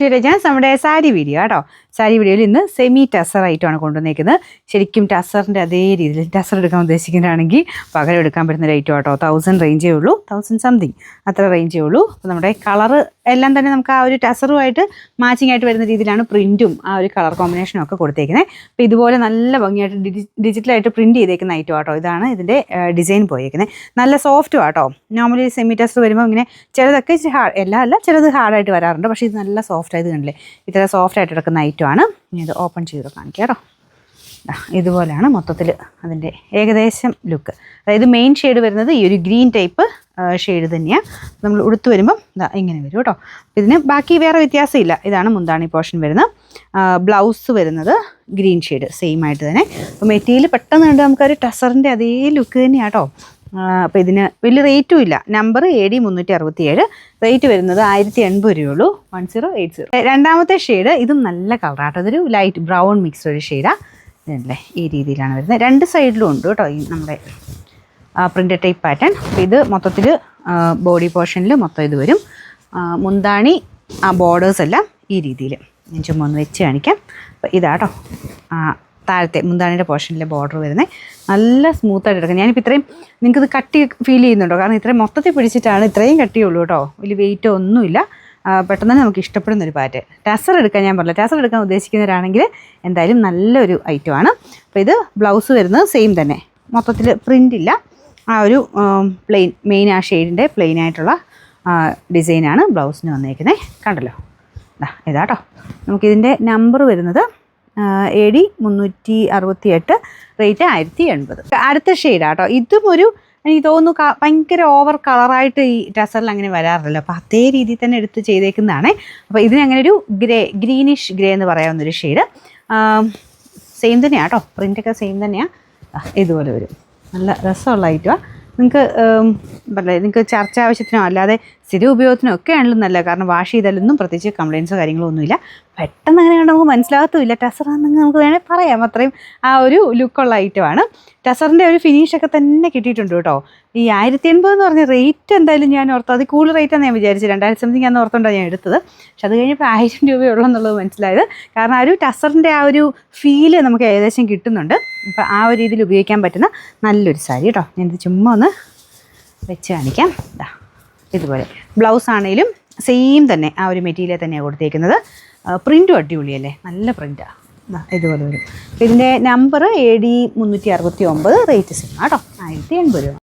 നമ്മുടെ സാരി വീഡിയോ കേട്ടോ. സാരി വീഡിയോയിൽ ഇന്ന് സെമി ടസർ ആയിട്ടാണ് കൊണ്ടുവന്നേക്കുന്നത്. ശരിക്കും ടസറിൻ്റെ അതേ രീതിയിൽ ടസർ എടുക്കാൻ ഉദ്ദേശിക്കുന്നതാണെങ്കിൽ പകരം എടുക്കാൻ പറ്റുന്ന ഒരു ഐറ്റം കേട്ടോ. 1000 റേഞ്ചേ ഉള്ളൂ, 1000 സംതിങ് അത്ര റേഞ്ചേ ഉള്ളൂ. അപ്പോൾ നമ്മുടെ കളറ് എല്ലാം തന്നെ നമുക്ക് ആ ഒരു ടസറുമായിട്ട് മാച്ചിങ് ആയിട്ട് വരുന്ന രീതിയിലാണ് പ്രിൻറ്റും ആ ഒരു കളർ കോമ്പിനേഷനും ഒക്കെ കൊടുത്തേക്കുന്നത്. അപ്പോൾ ഇതുപോലെ നല്ല ഭംഗിയായിട്ട് ഡിജിറ്റലായിട്ട് പ്രിൻറ്റ് ചെയ്തേക്കുന്ന ഐറ്റം കേട്ടോ. ഇതാണ് ഇതിൻ്റെ ഡിസൈൻ പോയേക്കുന്നത്. നല്ല സോഫ്റ്റും കേട്ടോ. നോർമലി സെമി ടസർ വരുമ്പോൾ ഇങ്ങനെ ചിലതൊക്കെ എല്ലാം അല്ല, ചിലത് ഹാർഡായിട്ട് വരാറുണ്ട്. പക്ഷേ ഇത് നല്ല സോഫ്റ്റ് ആയത് കണ്ടില്ലേ, ഇത്ര സോഫ്റ്റ് ആയിട്ട് എടുക്കുന്ന ഐറ്റമാണ്. ഇനി ഇത് ഓപ്പൺ ചെയ്ത് കാണിക്കാം കേട്ടോ. ഇതുപോലെയാണ് മൊത്തത്തിൽ അതിൻ്റെ ഏകദേശം ലുക്ക്. അതായത് മെയിൻ ഷെയ്ഡ് വരുന്നത് ഈ ഒരു ഗ്രീൻ ടൈപ്പ് ഷെയ്ഡ് തന്നെയാണ്. നമ്മൾ ഉടുത്ത് വരുമ്പം ഇങ്ങനെ വരും കേട്ടോ. ഇതിന് ബാക്കി വേറെ വ്യത്യാസമില്ല. ഇതാണ് മുന്താണി പോർഷൻ വരുന്നത്. ബ്ലൗസ് വരുന്നത് ഗ്രീൻ ഷെയ്ഡ് സെയിം ആയിട്ട് തന്നെ. അപ്പോൾ മെറ്റീരിയൽ പെട്ടെന്ന് കണ്ട് നമുക്കൊരു ടസറിൻ്റെ അതേ ലുക്ക് തന്നെയാണ് കേട്ടോ. അപ്പോൾ ഇതിന് വലിയ റേറ്റും ഇല്ല. നമ്പർ AD 367, റേറ്റ് വരുന്നത് 1080 രൂപയുള്ളൂ. 1080. രണ്ടാമത്തെ ഷെയ്ഡ് ഇതും നല്ല കളറാട്ടോ. അതൊരു ലൈറ്റ് ബ്രൗൺ മിക്സ് ഒരു ഷെയ്ഡാണ്. ഇതല്ലേ ഈ രീതിയിലാണ് വരുന്നത്. രണ്ട് സൈഡിലും ഉണ്ട് കേട്ടോ ഈ നമ്മുടെ പ്രിൻ്റഡ് ടൈപ്പ് പാറ്റേൺ. അപ്പോൾ ഇത് മൊത്തത്തിൽ ബോഡി പോർഷനിൽ മൊത്തം ഇത് വരും. മുന്താണി ആ ബോർഡേഴ്സ് എല്ലാം ഈ രീതിയിൽ ഞാൻ ചുമ്മാ ഒന്ന് വെച്ച് കാണിക്കാം. അപ്പോൾ ഇതാട്ടോ താഴത്തെ മുന്താണിയുടെ പോർഷനിലെ ബോർഡർ വരുന്നത്. നല്ല സ്മൂത്തായിട്ട് എടുക്കാം. ഞാനിപ്പോൾ ഇത്രയും നിങ്ങൾക്കിത് കട്ടി ഫീൽ ചെയ്യുന്നുണ്ടോ? കാരണം ഇത്രയും മൊത്തത്തിൽ പിടിച്ചിട്ടാണ് ഇത്രയും കട്ടിയുള്ളൂ കേട്ടോ. വലിയ വെയിറ്റോ ഒന്നുമില്ല. പെട്ടെന്ന് തന്നെ നമുക്ക് ഇഷ്ടപ്പെടുന്ന ഒരു പാറ്റേൺ. ടസർ എടുക്കാൻ ഞാൻ പറഞ്ഞില്ല, ടസർ എടുക്കാൻ ഉദ്ദേശിക്കുന്നവരാണെങ്കിൽ എന്തായാലും നല്ലൊരു ഐറ്റമാണ്. അപ്പോൾ ഇത് ബ്ലൗസ് വരുന്നത് സെയിം തന്നെ, മൊത്തത്തിൽ പ്രിൻ്റ് ഇല്ല. ആ ഒരു പ്ലെയിൻ മെയിൻ ആ ഷെയ്ഡിൻ്റെ പ്ലെയിൻ ആയിട്ടുള്ള ഡിസൈനാണ് ബ്ലൗസിന് വന്നേക്കുന്നത്. കണ്ടല്ലോ, ഇതാട്ടോ. നമുക്കിതിൻ്റെ നമ്പർ വരുന്നത് AD 368, റേറ്റ് 1080. അടുത്ത ഷെയ്ഡാട്ടോ. ഇതും ഒരു എനിക്ക് തോന്നുന്നു ഭയങ്കര ഓവർ കളറായിട്ട് ഈ ടസറിൽ അങ്ങനെ വരാറില്ലല്ലോ. അപ്പോൾ അതേ രീതിയിൽ തന്നെ എടുത്ത് ചെയ്തേക്കുന്നതാണ്. അപ്പോൾ ഇതിനങ്ങനെ ഒരു ഗ്രീനിഷ് ഗ്രേ എന്ന് പറയാവുന്നൊരു ഷെയ്ഡ്. സെയിം തന്നെയാണ് കേട്ടോ, പ്രിൻ്റൊക്കെ സെയിം തന്നെയാണ്. ഇതുപോലെ വരും. നല്ല രസമുള്ള ഐറ്റമാണ്. നിങ്ങൾക്ക് ചർച്ച ആവശ്യത്തിനോ അല്ലാതെ സ്ഥിര ഉപയോഗത്തിനോ ഒക്കെ ആണെങ്കിലും നല്ല. കാരണം വാഷ് ചെയ്താലൊന്നും പ്രത്യേകിച്ച് കംപ്ലയിൻസോ കാര്യങ്ങളോ ഒന്നുമില്ല. പെട്ടെന്ന് അങ്ങനെ കണ്ട് നമുക്ക് മനസ്സിലാകത്തുമില്ല ടസറാണെന്ന് നമുക്ക് വേണേൽ പറയാം. അത്രയും ആ ഒരു ലുക്കുള്ള ഐറ്റമാണ്. ടസറിൻ്റെ ഒരു ഫിനിഷൊക്കെ തന്നെ കിട്ടിയിട്ടുണ്ട് കേട്ടോ. ഈ 1080 എന്ന് പറഞ്ഞ റേറ്റ് എന്തായാലും ഞാൻ ഓർത്ത് അത് കൂടുതൽ റേറ്റാണ് ഞാൻ വിചാരിച്ചത്. 2000 സംതിങ് ആണെന്ന് ഓർത്തുകൊണ്ടാണ് ഞാൻ എടുത്തത്. പക്ഷെ അത് കഴിഞ്ഞപ്പോൾ 1000 രൂപയുള്ളൂ എന്നുള്ളത് മനസ്സിലായത്. കാരണം ആ ഒരു ടസറിൻ്റെ ആ ഒരു ഫീല് നമുക്ക് ഏകദേശം കിട്ടുന്നുണ്ട്. അപ്പോൾ ആ ഒരു രീതിയിൽ ഉപയോഗിക്കാൻ പറ്റുന്ന നല്ലൊരു സാരി കേട്ടോ. ഞാനിത് ചുമ്മാ ഒന്ന് വെച്ച് കാണിക്കാം. ഇതുപോലെ ബ്ലൗസ് ആണെങ്കിലും സെയിം തന്നെ ആ ഒരു മെറ്റീരിയൽ തന്നെയാണ് കൊടുത്തേക്കുന്നത്. പ്രിൻറ്റും അടിപൊളിയല്ലേ, നല്ല പ്രിൻറ്റാണ്. ഇതുപോലെ വരും. ഇതിൻ്റെ നമ്പർ AD 369, റേറ്റ് സെയിം കേട്ടോ, 1080 രൂപ.